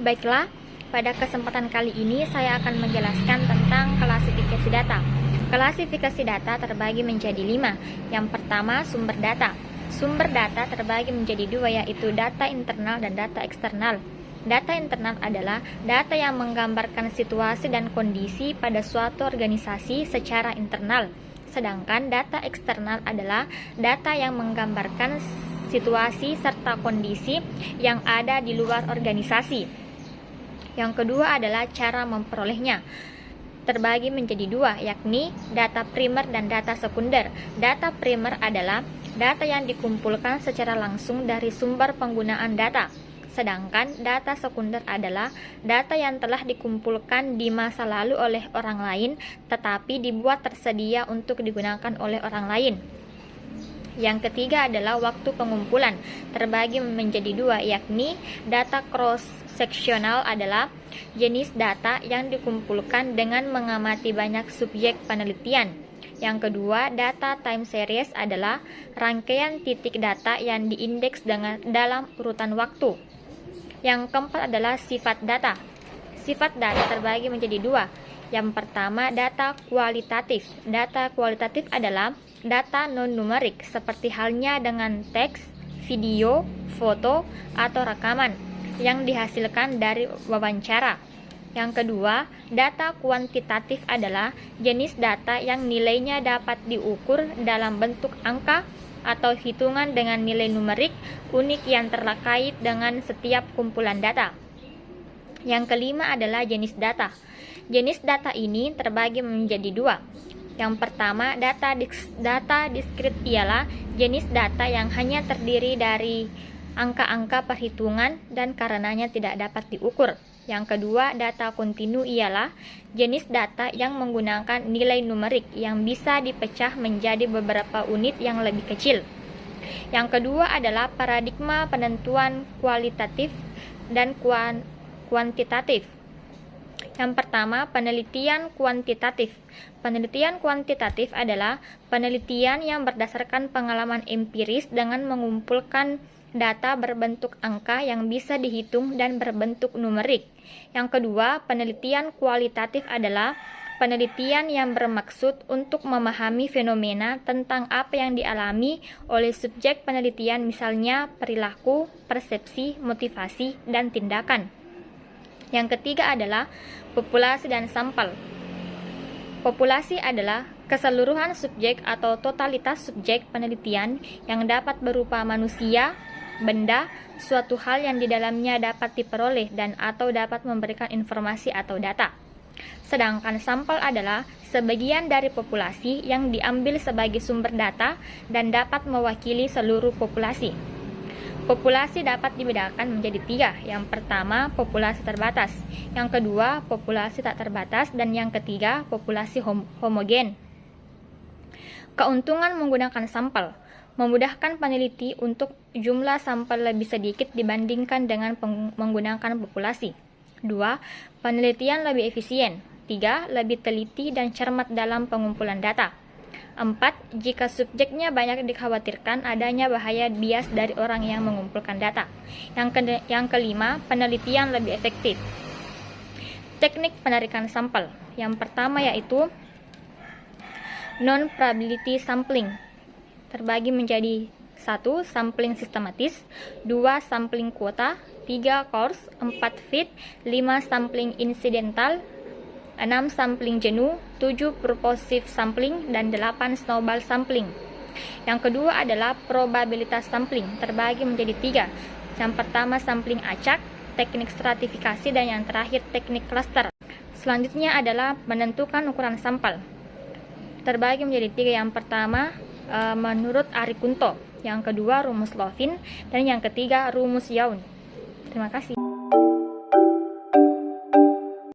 Baiklah, pada kesempatan kali ini saya akan menjelaskan tentang klasifikasi data. Klasifikasi data terbagi menjadi 5. Yang pertama, sumber data. Sumber data terbagi menjadi 2, yaitu data internal dan data eksternal. Data internal adalah data yang menggambarkan situasi dan kondisi pada suatu organisasi secara internal. Sedangkan data eksternal adalah data yang menggambarkan situasi serta kondisi yang ada di luar organisasi. Yang kedua adalah cara memperolehnya. Terbagi menjadi 2, yakni data primer dan data sekunder. Data primer adalah data yang dikumpulkan secara langsung dari sumber penggunaan data. Sedangkan data sekunder adalah data yang telah dikumpulkan di masa lalu oleh orang lain, tetapi dibuat tersedia untuk digunakan oleh orang lain. Yang ketiga adalah waktu pengumpulan, terbagi menjadi 2, yakni data cross-sectional adalah jenis data yang dikumpulkan dengan mengamati banyak subjek penelitian. Yang kedua, data time series adalah rangkaian titik data yang diindeks dalam urutan waktu. Yang keempat adalah sifat data. Sifat data terbagi menjadi 2. Yang pertama, data kualitatif. Data kualitatif adalah data non-numerik, seperti halnya dengan teks, video, foto, atau rekaman yang dihasilkan dari wawancara. Yang kedua, data kuantitatif adalah jenis data yang nilainya dapat diukur dalam bentuk angka atau hitungan dengan nilai numerik unik yang terkait dengan setiap kumpulan data. Yang kelima adalah jenis data. Jenis data ini terbagi menjadi 2. Yang pertama, data diskrit ialah jenis data yang hanya terdiri dari angka-angka perhitungan dan karenanya tidak dapat diukur. Yang kedua, data kontinu ialah jenis data yang menggunakan nilai numerik yang bisa dipecah menjadi beberapa unit yang lebih kecil. Yang kedua adalah paradigma penentuan kualitatif dan kuantitatif. Yang pertama, penelitian kuantitatif. Penelitian kuantitatif adalah penelitian yang berdasarkan pengalaman empiris dengan mengumpulkan data berbentuk angka yang bisa dihitung dan berbentuk numerik. Yang kedua, penelitian kualitatif adalah penelitian yang bermaksud untuk memahami fenomena tentang apa yang dialami oleh subjek penelitian, misalnya perilaku, persepsi, motivasi, dan tindakan. Yang ketiga adalah populasi dan sampel. Populasi adalah keseluruhan subjek atau totalitas subjek penelitian yang dapat berupa manusia, benda, suatu hal yang di dalamnya dapat diperoleh dan atau dapat memberikan informasi atau data. Sedangkan sampel adalah sebagian dari populasi yang diambil sebagai sumber data dan dapat mewakili seluruh populasi. Populasi dapat dibedakan menjadi 3. Yang pertama, populasi terbatas. Yang kedua, populasi tak terbatas. Dan yang ketiga, populasi homogen. Keuntungan menggunakan sampel memudahkan peneliti untuk jumlah sampel lebih sedikit dibandingkan dengan menggunakan populasi. 2. Penelitian lebih efisien. 3. Lebih teliti dan cermat dalam pengumpulan data. 4. Jika subjeknya banyak dikhawatirkan adanya bahaya bias dari orang yang mengumpulkan data. Yang kelima, penelitian lebih efektif. Teknik penarikan sampel. Yang pertama yaitu non-probability sampling. Terbagi menjadi 1. Sampling sistematis, 2. Sampling kuota, 3. coarse, 4. fit, 5. Sampling insidental, 6. Sampling jenuh, 7. Purposive sampling, dan 8. Snowball sampling. Yang kedua adalah probabilitas sampling, terbagi menjadi 3. Yang pertama sampling acak, teknik stratifikasi, dan yang terakhir teknik cluster. Selanjutnya adalah menentukan ukuran sampel, terbagi menjadi 3. Yang pertama menurut Ari Kunto, yang kedua rumus Lovin, dan yang ketiga rumus Young. Terima kasih.